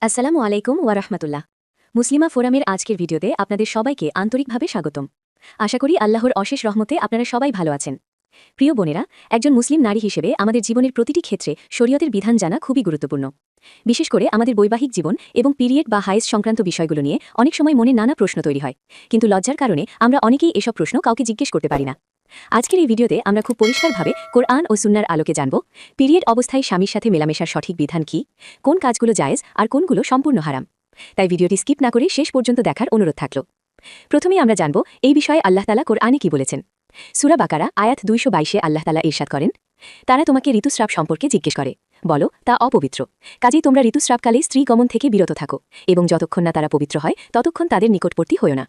আসসালামু আলাইকুম ওয়ারাহমাতুল্লাহ। মুসলিমা ফোরামের আজকের ভিডিওতে আপনাদের সবাইকে আন্তরিকভাবে স্বাগতম। আশা করি আল্লাহর অশেষ রহমতে আপনারা সবাই ভালো আছেন। প্রিয় বোনেরা, একজন মুসলিম নারী হিসেবে আমাদের জীবনের প্রতিটি ক্ষেত্রে শরীয়তের বিধান জানা খুবই গুরুত্বপূর্ণ। বিশেষ করে আমাদের বৈবাহিক জীবন এবং পিরিয়ড বা হাইজ সংক্রান্ত বিষয়গুলো নিয়ে অনেক সময় মনে নানা প্রশ্ন তৈরি হয়, কিন্তু লজ্জার কারণে আমরা অনেকেই এসব প্রশ্ন কাউকে জিজ্ঞেস করতে পারি না। আজকের এই ভিডিওতে আমরা খুব পরিষ্কারভাবে কোরআন ও সুন্নাহর আলোকে জানব পিরিয়ড অবস্থায় স্বামীর সাথে মেলামেশার সঠিক বিধান কী, কোন কাজগুলো জায়েজ আর কোনগুলো সম্পূর্ণ হারাম। তাই ভিডিওটি স্কিপ না করে শেষ পর্যন্ত দেখার অনুরোধ থাকল। প্রথমেই আমরা জানব এই বিষয়ে আল্লাহ তাআলা কোরআনে কি বলেছেন। সূরা বাকারা আয়াত 222-এ আল্লাহ তাআলা ইরশাদ করেন, তারা তোমাকে ঋতুস্রাব সম্পর্কে জিজ্ঞেস করে, বলো তা অপবিত্র, কাজেই তোমরা ঋতুস্রাবকালে স্ত্রী গমন থেকে বিরত থাকো এবং যতক্ষণ না তারা পবিত্র হয় ততক্ষণ তাদের নিকটবর্তী হয়ো না।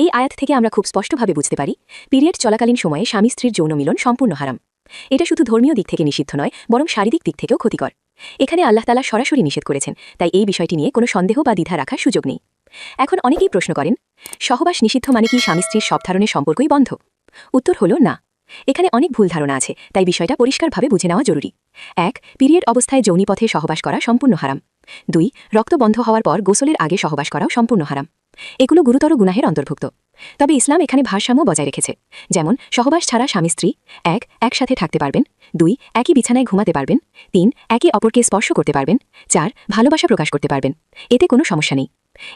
এই আয়াত থেকে আমরা খুব স্পষ্টভাবে বুঝতে পারি পিরিয়ড চলাকালীন সময়ে স্বামী স্ত্রীর যৌন মিলন সম্পূর্ণ হারাম। এটা শুধু ধর্মীয় দিক থেকে নিষিদ্ধ নয়, বরং শারীরিক দিক থেকেও ক্ষতিকর। এখানে আল্লাহ তাআলা সরাসরি নিষেধ করেছেন, তাই এই বিষয়টি নিয়ে কোনো সন্দেহ বা দ্বিধা রাখার সুযোগ নেই। এখন অনেকেই প্রশ্ন করেন, সহবাস নিষিদ্ধ মানে কি স্বামী স্ত্রীর সব ধরনের সম্পর্কই বন্ধ? উত্তর হলো না। এখানে অনেক ভুল ধারণা আছে, তাই বিষয়টা পরিষ্কারভাবে বুঝে নেওয়া জরুরি। 1. পিরিয়ড অবস্থায় যৌনিপথে সহবাস করা সম্পূর্ণ হারাম। 2. রক্ত বন্ধ হওয়ার পর গোসলের আগে সহবাস করাও সম্পূর্ণ হারাম। এগুলো গুরুতর গুনাহের অন্তর্ভুক্ত। তবে ইসলাম এখানে ভারসাম্য বজায় রেখেছে, যেমন সহবাস ছাড়া স্বামী স্ত্রী 1. একসাথে থাকতে পারবেন, 2. একই বিছানায় ঘুমাতে পারবেন, 3. একে অপরকে স্পর্শ করতে পারবেন, 4. ভালোবাসা প্রকাশ করতে পারবেন। এতে কোনো সমস্যা নেই।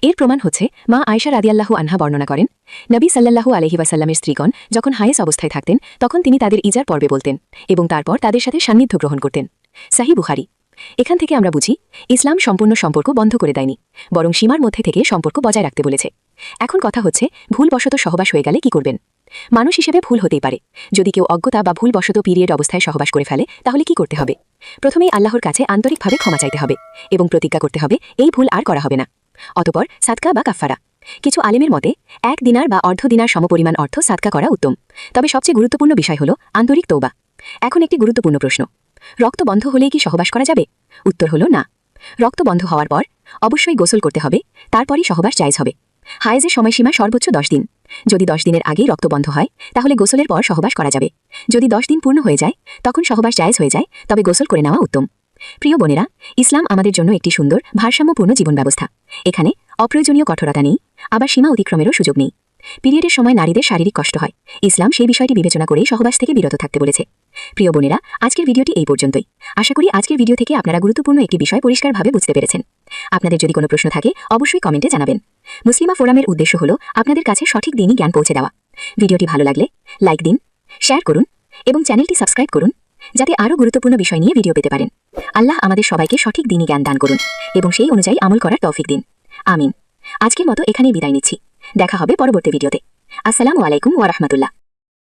এর প্রমাণ হচ্ছে মা আয়েশা রাদিয়াল্লাহু আনহা বর্ণনা করেন, নবী সাল্লাল্লাহু আলাইহি ওয়াসাল্লামের স্ত্রীগণ যখন হায়েস অবস্থায় থাকতেন তখন তিনি তাদের ইজার পর্বে বলতেন এবং তারপর তাদের সাথে সান্নিধ্য গ্রহণ করতেন। সহিহ বুখারী। এখান থেকে আমরা বুঝি ইসলাম সম্পূর্ণ সম্পর্ক বন্ধ করে দেয়নি, বরং সীমার মধ্যে থেকে সম্পর্ক বজায় রাখতে বলেছে। এখন কথা হচ্ছে, ভুলবশত সহবাস হয়ে গেলে কি করবেন? মানুষ হিসেবে ভুল হতেই পারে। যদি কেউ অজ্ঞতা বা ভুলবশত পিরিয়ড অবস্থায় সহবাস করে ফেলে তাহলে কি করতে হবে? প্রথমেই আল্লাহর কাছে আন্তরিকভাবে ক্ষমা চাইতে হবে এবং প্রতিজ্ঞা করতে হবে এই ভুল আর করা হবে না। অতঃপর সাদকা বা কাফফারা। কিছু আলেমের মতে 1 দিনার বা অর্ধ দিনার সমপরিমাণ অর্থ সাদকা করা উত্তম। তবে সবচেয়ে গুরুত্বপূর্ণ বিষয় হল আন্তরিক তওবা। এখন একটি গুরুত্বপূর্ণ প্রশ্ন, রক্ত বন্ধ হলেই কি সহবাস করা যাবে? উত্তর হল না। রক্ত বন্ধ হওয়ার পর অবশ্যই গোসল করতে হবে, তারপরই সহবাস জায়েজ হবে। হায়েজের সময়সীমা সর্বোচ্চ 10 দিন। যদি 10 দিনের আগেই রক্ত বন্ধ হয় তাহলে গোসলের পর সহবাস করা যাবে। যদি 10 দিন পূর্ণ হয়ে যায় তখন সহবাস জায়েজ হয়ে যায়, তবে গোসল করে নেওয়া উত্তম। প্রিয় বোনেরা, ইসলাম আমাদের জন্য একটি সুন্দর ভারসাম্যপূর্ণ জীবন ব্যবস্থা। এখানে অপ্রয়োজনীয় কঠোরতা নেই, আবার সীমা অতিক্রমেরও সুযোগ নেই। পিরিয়ডের সময় নারীদের শারীরিক কষ্ট হয়, ইসলাম সেই বিষয়টি বিবেচনা করে সহবাস থেকে বিরত থাকতে বলেছে। প্রিয় বোনেরা, আজকের ভিডিওটি এই পর্যন্তই। আশা করি আজকের ভিডিও থেকে আপনারা গুরুত্বপূর্ণ একটি বিষয় পরিষ্কারভাবে বুঝতে পেরেছেন। আপনাদের যদি কোনো প্রশ্ন থাকে অবশ্যই কমেন্টে জানাবেন। মুসলিমা ফোরামের উদ্দেশ্য হলো আপনাদের কাছে সঠিক দিনই জ্ঞান পৌঁছে দেওয়া। ভিডিওটি ভালো লাগলে লাইক দিন, শেয়ার করুন এবং চ্যানেলটি সাবস্ক্রাইব করুন, যাতে আরও গুরুত্বপূর্ণ বিষয় নিয়ে ভিডিও পেতে পারেন। আল্লাহ আমাদের সবাইকে সঠিক দিনই জ্ঞান দান করুন এবং সেই অনুযায়ী আমল করার তৌফিক দিন। আমিন। আজকের মতো এখানেই বিদায় নিচ্ছি। দেখা হবে পরবর্তী ভিডিওতে। আসসালামু আলাইকুম ওয়া রাহমাতুল্লাহ।